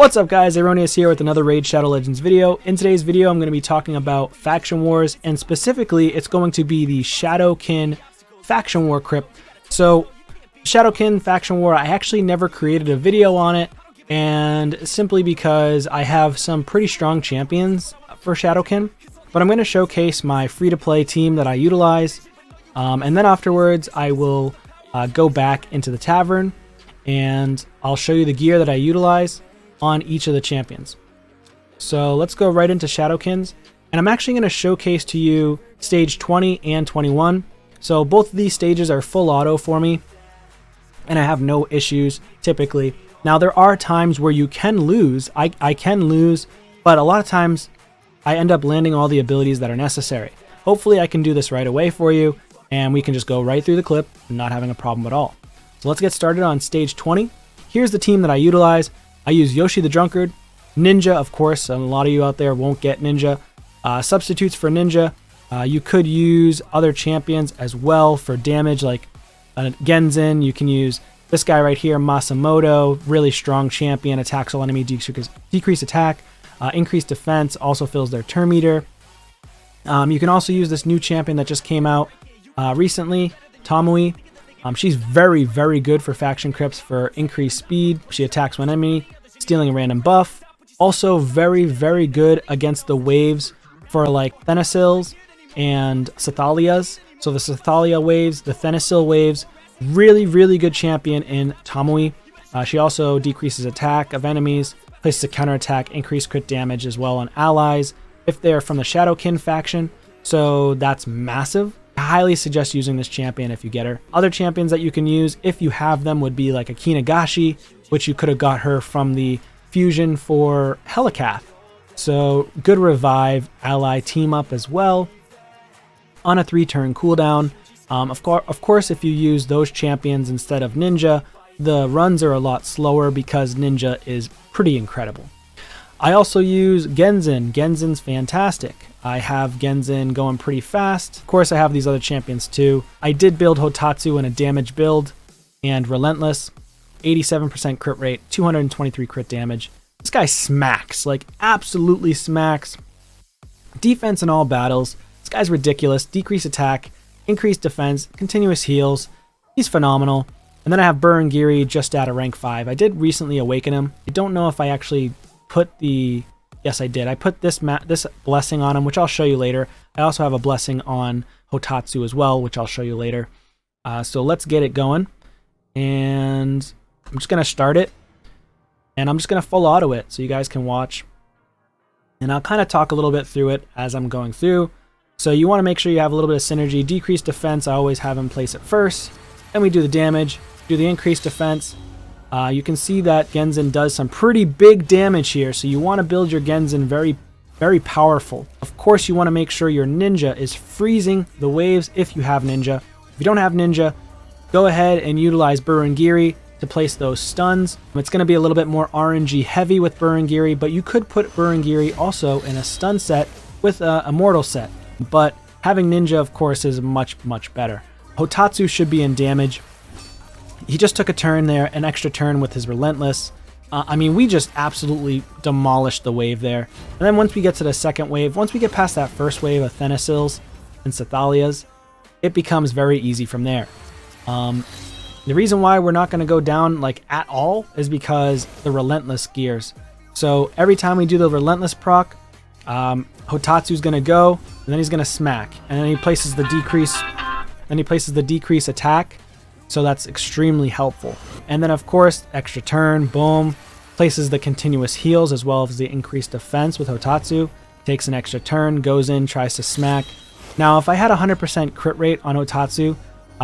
What's up guys, Aroneous here with another Raid Shadow Legends video. In today's video I'm going to be talking about faction wars, and specifically it's going to be the Shadowkin faction war crypt. So Shadowkin faction war, I actually never created a video on it, and simply because I have some pretty strong champions for Shadowkin, but I'm going to showcase my free-to-play team that I utilize, and then afterwards I will go back into the tavern and I'll show you the gear that I utilize on each of the champions. So let's go right into Shadowkins, and I'm actually going to showcase to you stage 20 and 21. So both of these stages are full auto for me, and I have no issues typically. Now there are times where you can lose, I can lose, but a lot of times I end up landing all the abilities that are necessary. Hopefully I can do this right away for you, and we can just go right through the clip and not having a problem at all. So let's get started on stage 20. Here's the team that I utilize. I use Yoshi the Drunkard, Ninja, of course, and a lot of you out there won't get Ninja. Substitutes for Ninja, you could use other champions as well for damage, like Genzin. You can use this guy right here, Masamoto, really strong champion, attacks all enemy, decrease attack, increase defense, also fills their turn meter. You can also use this new champion that just came out recently, Tomoe. She's very, very good for faction crypts for increased speed. She attacks one enemy, stealing a random buff. Also very, very good against the waves for like Thenasils and Sathalias. So the Sathalia waves, the Thenasil waves, really, really good champion in Tomoe. She also decreases attack of enemies, places a counterattack, increased crit damage as well on allies if they're from the Shadowkin faction. So that's massive. I highly suggest using this champion if you get her. Other champions that you can use if you have them would be like a Kinagashi, which you could have got her from the fusion for Helicath. So good revive ally team up as well on a 3-turn cooldown. Of course, if you use those champions instead of Ninja, the runs are a lot slower because Ninja is pretty incredible. I also use Genzin. Genzin's fantastic. I have Genzin going pretty fast. Of course, I have these other champions too. I did build Hotatsu in a damage build, and Relentless, 87% crit rate, 223 crit damage. This guy smacks, like absolutely smacks. Defense in all battles. This guy's ridiculous. Decrease attack, increase defense, continuous heals. He's phenomenal. And then I have Burungiri just at a rank 5. I did recently awaken him. I don't know if I actually put the... Yes, I did. I put this blessing on him, which I'll show you later. I also have a blessing on Hotatsu as well, which I'll show you later. So let's get it going. And I'm just going to start it. And I'm just going to full auto it so you guys can watch. And I'll kind of talk a little bit through it as I'm going through. So you want to make sure you have a little bit of synergy. Decreased defense, I always have him place it first. Then we do the damage, do the increased defense. You can see that Genzin does some pretty big damage here, so you want to build your Genzin very, very powerful. Of course, you want to make sure your Ninja is freezing the waves if you have Ninja. If you don't have Ninja, go ahead and utilize Burungiri to place those stuns. It's going to be a little bit more RNG heavy with Burungiri, but you could put Burungiri also in a stun set with a Immortal set. But having Ninja, of course, is much, much better. Hotatsu should be in damage. He just took a turn there, an extra turn with his Relentless. I mean, we just absolutely demolished the wave there. And then once we get to the second wave, once we get past that first wave of Thenasils and Sathalias, it becomes very easy from there. The reason why we're not going to go down like at all is because the Relentless gears. So every time we do the Relentless proc, Hotatsu's going to go, and then he's going to smack. And then he places the decrease attack. So that's extremely helpful. And then of course, extra turn, boom, places the continuous heals as well as the increased defense with Hotatsu. Takes an extra turn, goes in, tries to smack. Now if I had 100% crit rate on Hotatsu,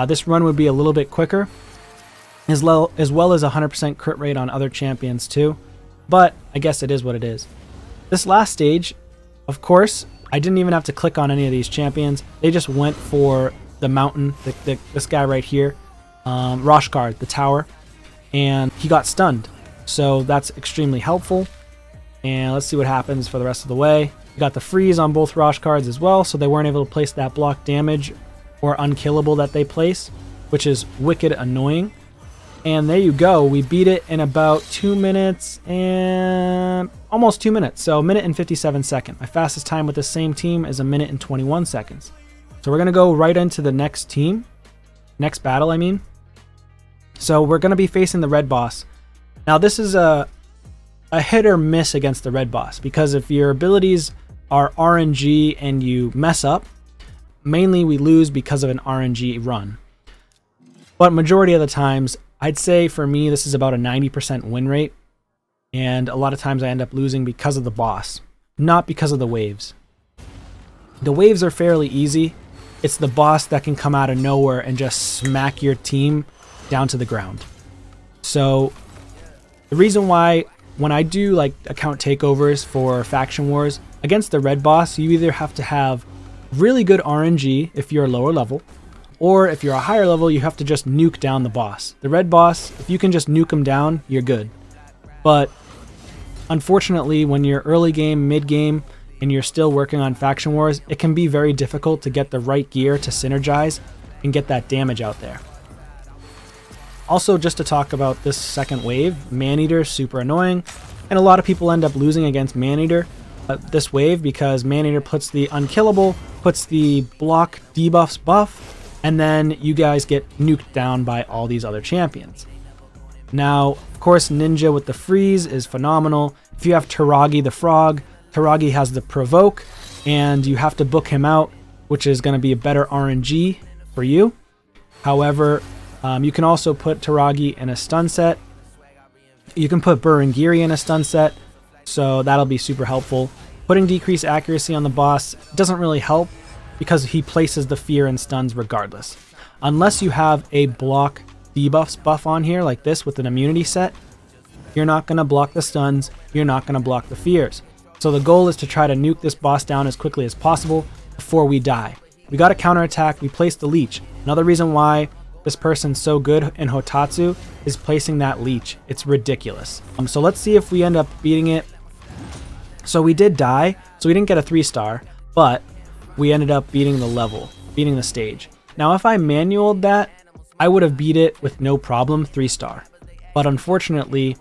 this run would be a little bit quicker, as well as 100% crit rate on other champions too. But I guess it is what it is. This last stage, of course, I didn't even have to click on any of these champions. They just went for the mountain, this guy right here. Roshkard, the tower, and he got stunned, so that's extremely helpful. And let's see what happens for the rest of the way. We got the freeze on both Roshkards as well, so they weren't able to place that block damage or unkillable that they place, which is wicked annoying. And there you go. We beat it in about 2 minutes and almost 2 minutes. So 1 minute and 57 seconds. My fastest time with the same team is 1 minute and 21 seconds. So we're going to go right into the next team. Next battle, I mean. So we're going to be facing the red boss. Now this is a hit or miss against the red boss, because if your abilities are RNG and you mess up, mainly we lose because of an RNG run. But majority of the times, I'd say for me, this is about a 90% win rate. And a lot of times I end up losing because of the boss, not because of the waves. The waves are fairly easy. It's the boss that can come out of nowhere and just smack your team down to the ground. So the reason why when I do like account takeovers for faction wars against the red boss, you either have to have really good RNG if you're a lower level, or if you're a higher level, you have to just nuke down the boss. The red boss, if you can just nuke him down, you're good. But unfortunately, when you're early game, mid game, and you're still working on faction wars, it can be very difficult to get the right gear to synergize and get that damage out there. Also, just to talk about this second wave, Maneater is super annoying, and a lot of people end up losing against Maneater this wave because Maneater puts the unkillable, puts the block debuffs buff, and then you guys get nuked down by all these other champions. Now, of course, Ninja with the freeze is phenomenal. If you have Taragi the frog, Taragi has the provoke, and you have to book him out, which is going to be a better RNG for you. However, you can also put Taragi in a stun set. You can put Burengiri in a stun set, so that'll be super helpful. Putting decreased accuracy on the boss doesn't really help because he places the fear and stuns regardless. Unless you have a block debuffs buff on here like this with an immunity set, you're not going to block the stuns, you're not going to block the fears. So the goal is to try to nuke this boss down as quickly as possible before we die. We got a counterattack, we placed the leech. Another reason why this person's so good in Hotatsu is placing that leech. It's ridiculous. So let's see if we end up beating it. So we did die, so we didn't get a 3-star, but we ended up beating the level, beating the stage. Now if I manualed that, I would have beat it with no problem, 3-star. But unfortunately,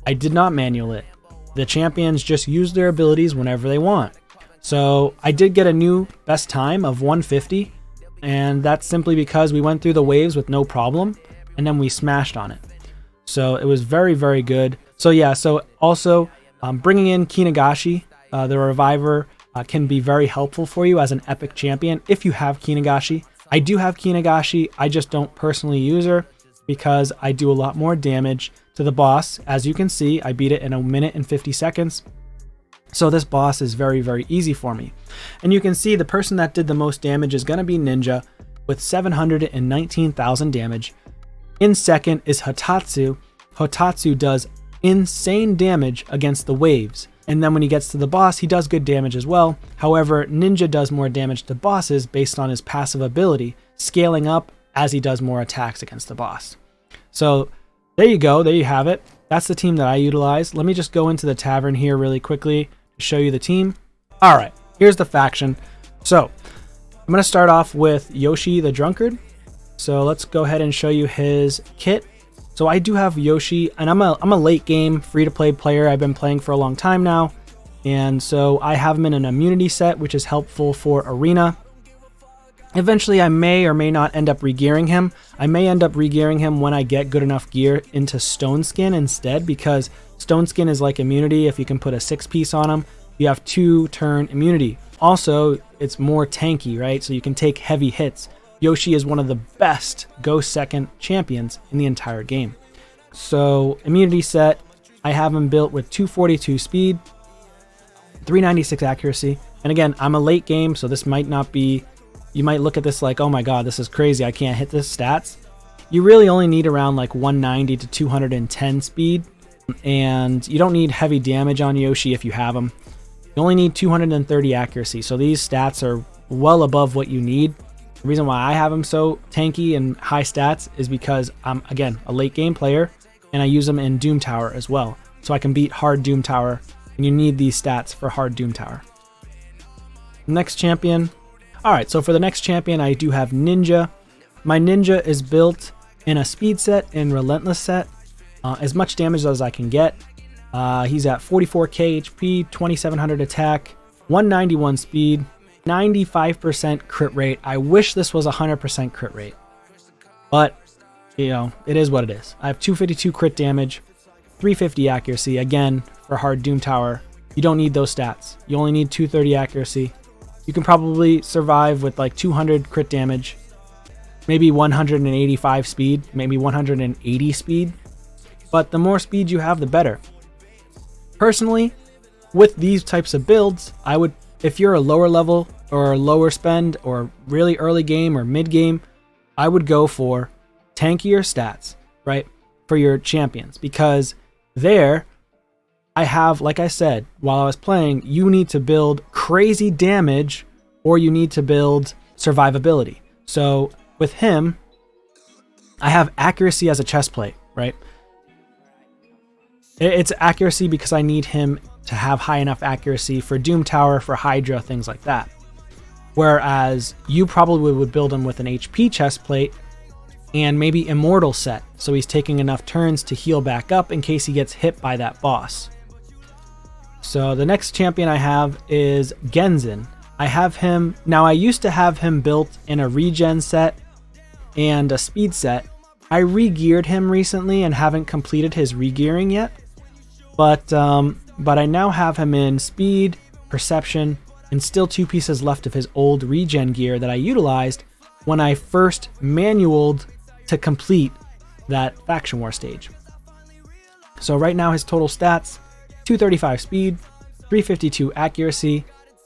I did not manual it. The champions just use their abilities whenever they want. So I did get a new best time of 150, and that's simply because we went through the waves with no problem, and then we smashed on it. So it was very, very good. So yeah, so also bringing in Kinagashi, the Reviver, can be very helpful for you as an epic champion if you have Kinagashi. I do have Kinagashi, I just don't personally use her because I do a lot more damage to the boss. As you can see, I beat it in 1 minute and 50 seconds. So this boss is very, very easy for me. And you can see the person that did the most damage is going to be Ninja with 719,000 damage. In second is Hotatsu. Hotatsu does insane damage against the waves. And then when he gets to the boss, he does good damage as well. However, Ninja does more damage to bosses based on his passive ability, scaling up as he does more attacks against the boss. So there you go, there you have it. That's the team that I utilize. Let me just go into the tavern here really quickly to show you the team. All right, here's the faction. So I'm going to start off with Yoshi the Drunkard. So let's go ahead and show you his kit. So I do have Yoshi, and I'm a late game free-to-play player. I've been playing for a long time now, and so I have him in an immunity set, which is helpful for Arena. Eventually, I may or may not end up regearing him. I may end up regearing him when I get good enough gear into Stone Skin instead, because Stone Skin is like immunity. If you can put a 6-piece on him, you have 2-turn immunity. Also, it's more tanky, right? So you can take heavy hits. Yoshi is one of the best Go Second champions in the entire game. So, immunity set, I have him built with 242 speed, 396 accuracy. And again, I'm a late game, so this might not be, you might look at this like, oh my god, this is crazy, I can't hit this stats. You really only need around like 190 to 210 speed, and you don't need heavy damage on Yoshi if you have him. You only need 230 accuracy, so these stats are well above what you need. The reason why I have him so tanky and high stats is because I'm, again, a late game player, and I use him in Doom Tower as well. So I can beat hard Doom Tower, and you need these stats for hard Doom Tower. Next champion. Alright, so for the next champion, I do have Ninja. My Ninja is built in a speed set, in Relentless set, as much damage as I can get. He's at 44k HP, 2700 attack, 191 speed, 95% crit rate. I wish this was 100% crit rate, but you know, it is what it is. I have 252 crit damage, 350 accuracy. Again, for hard Doom Tower, you don't need those stats. You only need 230 accuracy. You can probably survive with like 200 crit damage, maybe 185 speed, maybe 180 speed. But the more speed you have, the better. Personally, with these types of builds, I would, if you're a lower level or lower spend or really early game or mid game, I would go for tankier stats, right, for your champions, because there I have, like I said, while I was playing, you need to build crazy damage or you need to build survivability. So with him, I have accuracy as a chest plate, right? It's accuracy because I need him to have high enough accuracy for Doom Tower, for Hydra, things like that. Whereas you probably would build him with an HP chest plate and maybe Immortal set, so he's taking enough turns to heal back up in case he gets hit by that boss. So the next champion I have is Genzin. I have him, now I used to have him built in a regen set and a speed set. I re-geared him recently and haven't completed his re-gearing yet. But I now have him in speed, perception, and still 2 pieces left of his old regen gear that I utilized when I first manualed to complete that Faction War stage. So right now his total stats, 235 speed, 352 accuracy,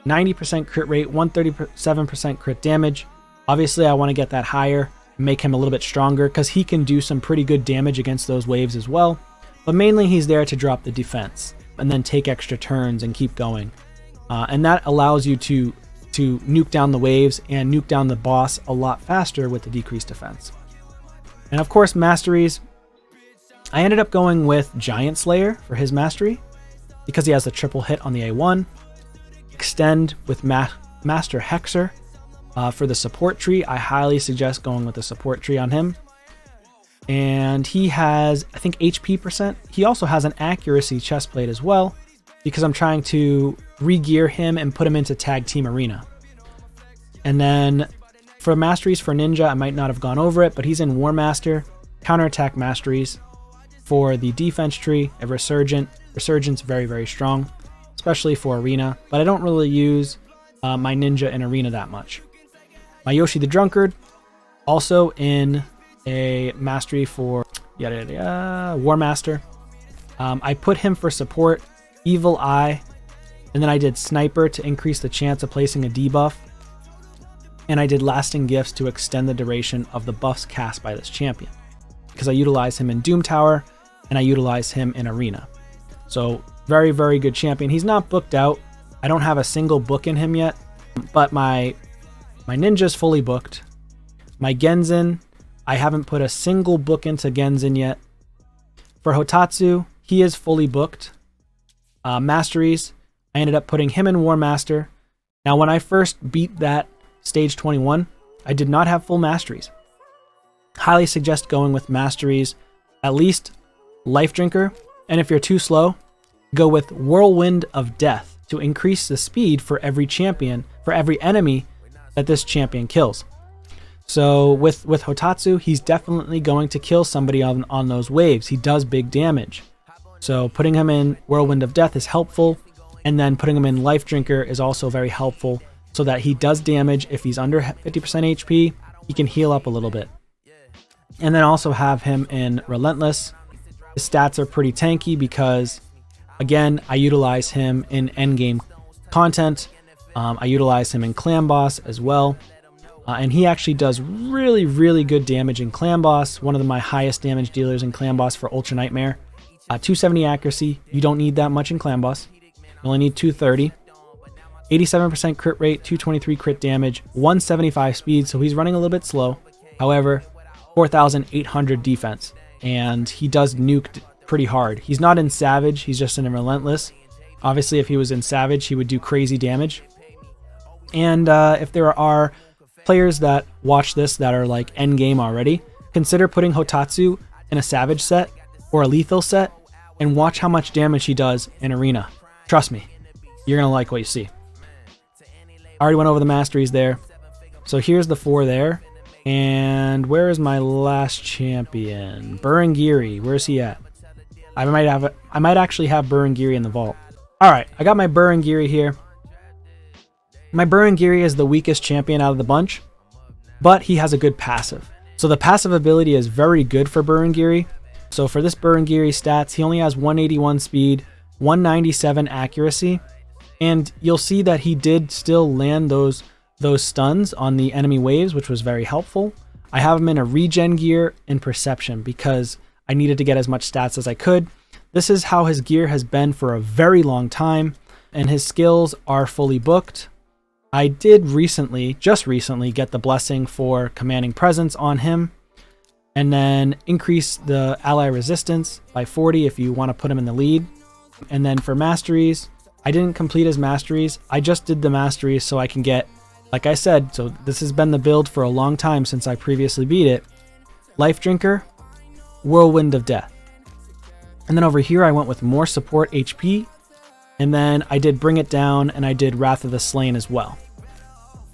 90% crit rate, 137% crit damage. Obviously I want to get that higher, make him a little bit stronger, because he can do some pretty good damage against those waves as well. But mainly he's there to drop the defense and then take extra turns and keep going. And that allows you to nuke down the waves and nuke down the boss a lot faster with the decreased defense. And of course, masteries. I ended up going with Giant Slayer for his mastery because he has the triple hit on the A1. Extend with Master Hexer for the support tree. I highly suggest going with the support tree on him. And he has, I think, HP percent. He also has an accuracy chest plate as well, because I'm trying to re-gear him and put him into Tag Team Arena. And then for masteries for Ninja, I might not have gone over it, but he's in War Master, Counterattack Masteries. For the defense tree, a Resurgence very, very strong, especially for Arena, but I don't really use my Ninja in Arena that much. My Yoshi the Drunkard, also in a mastery for War Master. I put him for support, Evil Eye, and then I did Sniper to increase the chance of placing a debuff, and I did Lasting Gifts to extend the duration of the buffs cast by this champion, because I utilize him in Doom Tower and I utilize him in Arena. So very, very good champion. He's not booked out. I don't have a single book in him yet, but my Ninja's fully booked. My Genzin, I haven't put a single book into Genzin yet. For Hotatsu, he is fully booked. Masteries, I ended up putting him in War Master. Now, when I first beat that stage 21, I did not have full masteries. Highly suggest going with masteries, at least Life Drinker, and if you're too slow, go with Whirlwind of Death to increase the speed for every champion, for every enemy that this champion kills. So with Hotatsu, he's definitely going to kill somebody on those waves. He does big damage. So putting him in Whirlwind of Death is helpful, and then putting him in Life Drinker is also very helpful, so that he does damage. If he's under 50% HP, he can heal up a little bit. And then also have him in Relentless. His stats are pretty tanky because, again, I utilize him in endgame content. I utilize him in Clan Boss as well. And he actually does really, really good damage in Clan Boss. One of my highest damage dealers in Clan Boss for Ultra Nightmare. 270 accuracy. You don't need that much in Clan Boss. You only need 230. 87% crit rate, 223 crit damage, 175 speed, so he's running a little bit slow. However, 4,800 defense, and he does nuke pretty hard. He's not in Savage, he's just in Relentless. Obviously, if he was in Savage, he would do crazy damage. And if there are players that watch this that are like endgame already, consider putting Hotatsu in a Savage set or a Lethal set and watch how much damage he does in Arena. Trust me, you're going to like what you see. I already went over the masteries there. So here's the 4 there. And where is my last champion? Burengiri. Where's he at? I might actually have Burengiri in the vault. Alright, I got my Burengiri here. My Burengiri is the weakest champion out of the bunch, but he has a good passive. So the passive ability is very good for Burengiri. So for this Burengiri stats, he only has 181 speed, 197 accuracy, and you'll see that he did still land those stuns on the enemy waves, which was very helpful. I have him in a regen gear and perception because I needed to get as much stats as I could. This is how his gear has been for a very long time, and his skills are fully booked. I did just recently get the blessing for commanding presence on him, and then increase the ally resistance by 40 if you want to put him in the lead. And then for masteries, I didn't complete his masteries. I just did the masteries so I can get, like I said, so this has been the build for a long time since I previously beat it. Life Drinker, Whirlwind of Death. And then over here I went with more support HP, and then I did Bring It Down, and I did Wrath of the Slain as well.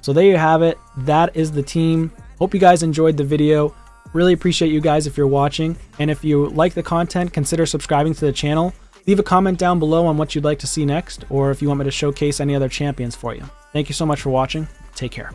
So there you have it. That is the team. Hope you guys enjoyed the video. Really appreciate you guys if you're watching, and if you like the content, consider subscribing to the channel. Leave a comment down below on what you'd like to see next, or if you want me to showcase any other champions for you. Thank you so much for watching. Take care.